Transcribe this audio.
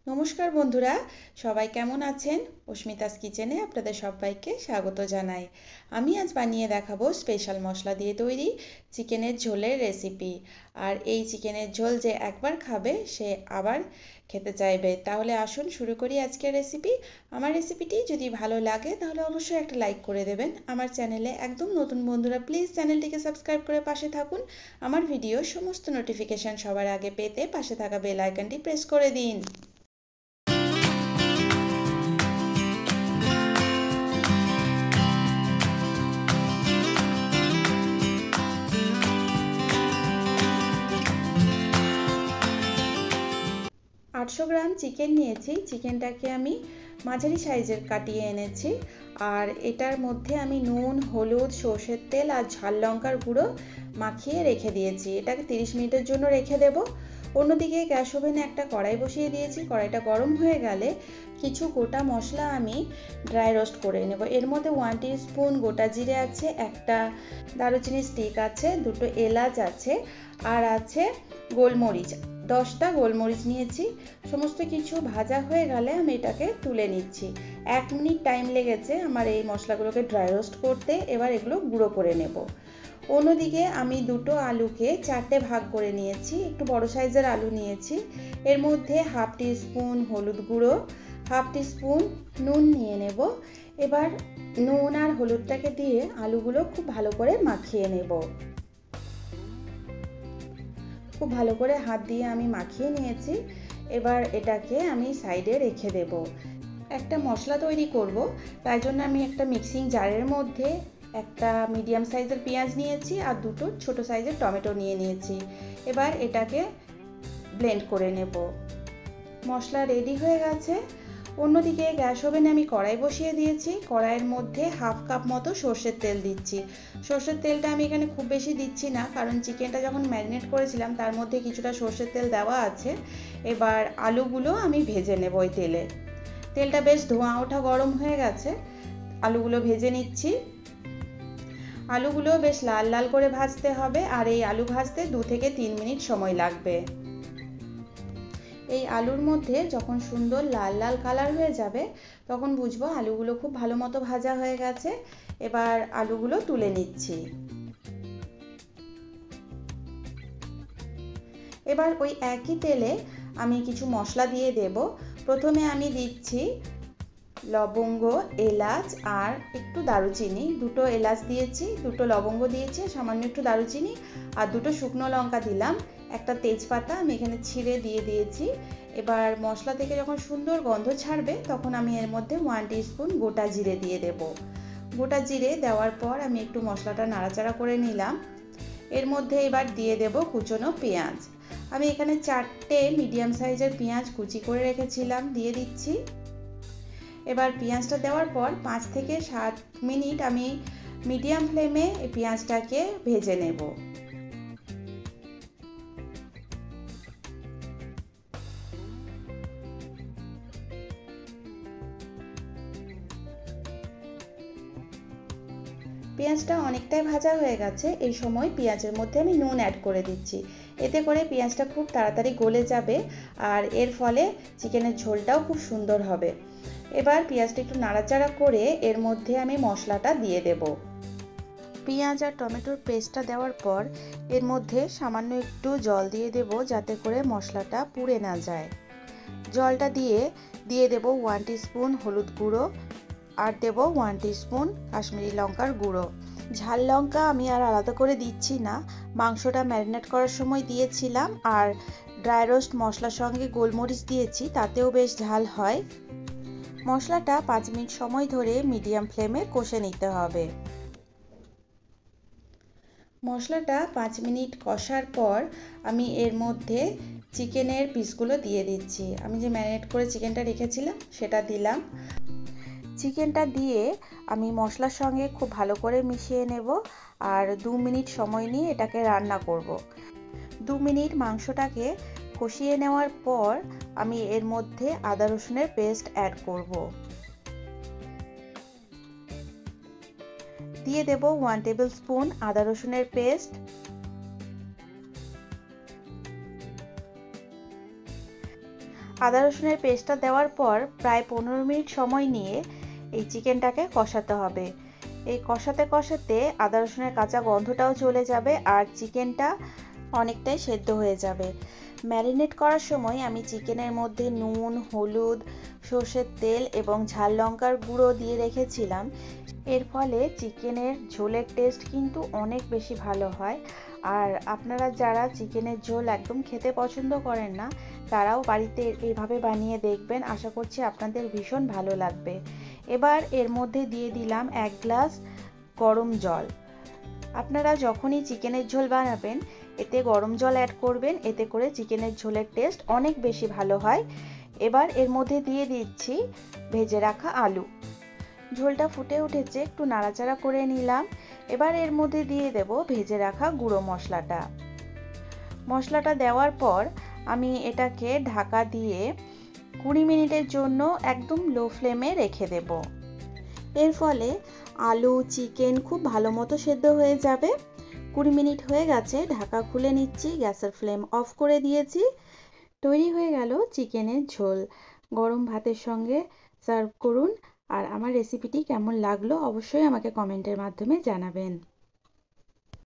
নমস্কার বন্ধুরা, সবাই কেমন আছেন? অস্মিতাস কিচেনে আপনাদের সবাইকে স্বাগত জানাই। আমি আজ বানিয়ে দেখাবো স্পেশাল মশলা দিয়ে তৈরি চিকেনের ঝোলের রেসিপি। আর এই চিকেনের ঝোল যে একবার খাবে সে আবার খেতে চাইবে। তাহলে আসুন শুরু করি আজকের রেসিপি। আমার রেসিপিটি যদি ভালো লাগে তাহলে অবশ্যই একটা লাইক করে দেবেন। আমার চ্যানেলে একদম নতুন বন্ধুরা প্লিজ চ্যানেলটিকে সাবস্ক্রাইব করে পাশে থাকুন। আমার ভিডিও সমস্ত নোটিফিকেশান সবার আগে পেতে পাশে থাকা বেল আইকনটি প্রেস করে দিন। 800 গ্রাম চিকেন নিয়েছি। চিকেনটাকে আমি মাঝারি সাইজের কাটিয়ে এনেছি। আর এটার মধ্যে আমি নুন, হলুদ, সর্ষের তেল আর ঝাল লঙ্কার গুঁড়ো মাখিয়ে রেখে দিয়েছি। এটাকে 30 মিনিটের জন্য রেখে দেব। অন্যদিকে গ্যাস ওভেনে একটা কড়াই বসিয়ে দিয়েছি। কড়াইটা গরম হয়ে গেলে কিছু গোটা মশলা আমি ড্রাই রোস্ট করে নেব। এর মধ্যে 1 টিস্পুন গোটা জিরে আছে, একটা দারুচিনি স্টিক আছে, দুটো এলাচ আছে, আর আছে গোলমরিচ। 10টা গোলমরিচ নিয়েছি। সমস্ত কিছু ভাজা হয়ে গেলে আমি এটাকে তুলে নিচ্ছি। 1 মিনিট টাইম লেগেছে আমার এই মশলাগুলোকে ড্রাই রোস্ট করতে। এবার এগুলো গুঁড়ো করে নেব। অন্যদিকে আমি দুটো আলুকে 4টে ভাগ করে নিয়েছি। একটু বড় সাইজের আলু নিয়েছি। এর মধ্যে 1/2 টিস্পুন হলুদ গুঁড়ো, 1/2 টিস্পুন নুন নিয়ে নেব। এবার নুন আর হলুদটাকে দিয়ে আলুগুলো খুব ভালো করে মাখিয়ে নেব। খুব ভালো করে হাত দিয়ে আমি মাখিয়ে নিয়েছি। এবার এটাকে আমি সাইডে রেখে দেব। একটা মশলা তৈরি করব, তাই জন্য আমি একটা মিক্সিং জারের মধ্যে একটা মিডিয়াম সাইজের পেঁয়াজ নিয়েছি আর দুটো ছোট সাইজের টমেটো নিয়ে নিয়েছি। এবার এটাকে ব্লেন্ড করে নেব। মশলা রেডি হয়ে গেছে। অন্যদিকে গ্যাস ওভেনে আমি কড়াই বসিয়ে দিয়েছি। কড়াইয়ের মধ্যে 1/2 কাপ মতো সর্ষের তেল দিচ্ছি। সর্ষের তেলটা আমি এখানে খুব বেশি দিচ্ছি না, কারণ চিকেনটা যখন ম্যারিনেট করেছিলাম তার মধ্যে কিছুটা সর্ষের তেল দেওয়া আছে। এবার আলুগুলো আমি ভেজে নেব ওই তেলে। তেলটা বেশ ধোঁয়া ওঠা গরম হয়ে গেছে। আলুগুলো ভেজে নিচ্ছি। আলুগুলো বেশ লাল লাল করে ভাজতে হবে, আর এই আলু ভাজতে 2 থেকে 3 মিনিট সময় লাগবে। এই আলুর মধ্যে যখন সুন্দর লাল লাল কালার হয়ে যাবে তখন বুঝবো আলুগুলো খুব ভালো মতো ভাজা হয়ে গেছে। এবার আলুগুলো তুলে নিচ্ছি। এবার ওই একই তেলে আমি কিছু মশলা দিয়ে দেব। প্রথমে আমি দিচ্ছি লবঙ্গ, এলাচ আর একটু দারুচিনি। দুটো এলাচ দিয়েছি, দুটো লবঙ্গ দিয়েছি, সামান্য একটু দারুচিনি আর দুটো শুকনো লঙ্কা দিলাম। একটা তেজপাতা আমি এখানে ছিঁড়ে দিয়ে দিয়েছি। এবার মশলা থেকে যখন সুন্দর গন্ধ ছাড়বে তখন আমি এর মধ্যে 1 টিস্পুন গোটা জিরে দিয়ে দেব। গোটা জিরে দেওয়ার পর আমি একটু মশলাটা নাড়াচাড়া করে নিলাম। এর মধ্যে এবার দিয়ে দেব কুচনো পেঁয়াজ। আমি এখানে 4টে মিডিয়াম সাইজের পেঁয়াজ কুচি করে রেখেছিলাম, দিয়ে দিচ্ছি। এবার পেঁয়াজটা দেওয়ার পর 5 থেকে 7 মিনিট আমি মিডিয়াম ফ্লেমে এই পেঁয়াজটাকে ভেজে নেব। পেঁয়াজটা অনেকটাই ভাজা হয়ে গেছে। এই সময় পেঁয়াজের মধ্যে আমি নুন অ্যাড করে দিচ্ছি। এতে করে পেঁয়াজটা খুব তাড়াতাড়ি গলে যাবে আর এর ফলে চিকেনের ঝোলটাও খুব সুন্দর হবে। এবার পেঁয়াজটা একটু নাড়াচাড়া করে এর মধ্যে আমি মশলাটা দিয়ে দেব। পেঁয়াজ আর টমেটোর পেস্টটা দেওয়ার পর এর মধ্যে সামান্য একটু জল দিয়ে দেব, যাতে করে মশলাটা পুড়ে না যায়। জলটা দিয়ে দেব 1 টিস্পুন হলুদ গুঁড়ো আর দেব 1 টিস্পুন কাশ্মীরি লঙ্কার গুঁড়ো। ঝাল লঙ্কা আমি আর আলাদা করে দিচ্ছি না, মাংসটা ম্যারিনেট করার সময় দিয়েছিলাম। আর ড্রাই রোস্ট মশলার সঙ্গে গোলমরিচ দিয়েছি, তাতেও বেশ ঝাল হয়। মশলাটা 5 মিনিট সময় ধরে মিডিয়াম ফ্লেমে কষে নিতে হবে। মশলাটা 5 মিনিট কষার পর আমি এর মধ্যে চিকেনের পিসগুলো দিয়ে দিচ্ছি। আমি যে ম্যারিনেট করে চিকেনটা রেখেছিলাম সেটা দিলাম। চিকেনটা দিয়ে আমি মশলার সঙ্গে খুব ভালো করে মিশিয়ে নেব আর 2 মিনিট সময় নিয়ে এটাকে রান্না করব। 2 মিনিট মাংসটাকে কষিয়ে নেওয়ার পর আমি এর মধ্যে আদা রসুনের পেস্ট অ্যাড করব। দিয়ে দেব 1 টেবিল স্পুন আদা রসুনের পেস্ট। আদা রসুনের পেস্টটা দেওয়ার পর প্রায় 15 মিনিট সময় নিয়ে এই চিকেনটাকে কষাতে হবে। এই কষাতে কষাতে আদা রসুনের কাঁচা গন্ধটাও চলে যাবে আর চিকেনটা অনেকটাই সেদ্ধ হয়ে যাবে। ম্যারিনেট করার সময় আমি চিকেনের মধ্যে নুন, হলুদ, সর্ষের তেল এবং ঝাল লঙ্কার গুঁড়ো দিয়ে রেখেছিলাম। এর ফলে চিকেনের ঝোলের টেস্ট কিন্তু অনেক বেশি ভালো হয়। আর আপনারা যারা চিকেনের ঝোল একদম খেতে পছন্দ করেন না, তারাও বাড়িতে এইভাবে বানিয়ে দেখবেন। আশা করছি আপনাদের ভীষণ ভালো লাগবে। এবার এর মধ্যে দিয়ে দিলাম 1 গ্লাস গরম জল। আপনারা যখনই চিকেনের ঝোল বানাবেন এতে গরম জল অ্যাড করবেন, এতে করে চিকেনের ঝোলের টেস্ট অনেক বেশি ভালো হয়। এবার এর মধ্যে দিয়ে দিচ্ছি ভেজে রাখা আলু। ঝোলটা ফুটে উঠেছে, একটু নাড়াচাড়া করে নিলাম। এবার এর মধ্যে দিয়ে দেব ভেজে রাখা গুঁড়ো মশলাটা। মশলাটা দেওয়ার পর আমি এটাকে ঢাকা দিয়ে 20 মিনিটের জন্য একদম লো ফ্লেমে রেখে দেব। এর ফলে আলু, চিকেন খুব ভালো মতো সেদ্ধ হয়ে যাবে। 20 মিনিট হয়ে গেছে, ঢাকা খুলে নিচ্ছি, গ্যাসের ফ্লেম অফ করে দিয়েছি। তৈরি হয়ে গেল চিকেনের ঝোল। গরম ভাতের সঙ্গে সার্ভ করুন। আর আমার রেসিপিটি কেমন লাগলো অবশ্যই আমাকে কমেন্টের মাধ্যমে জানাবেন।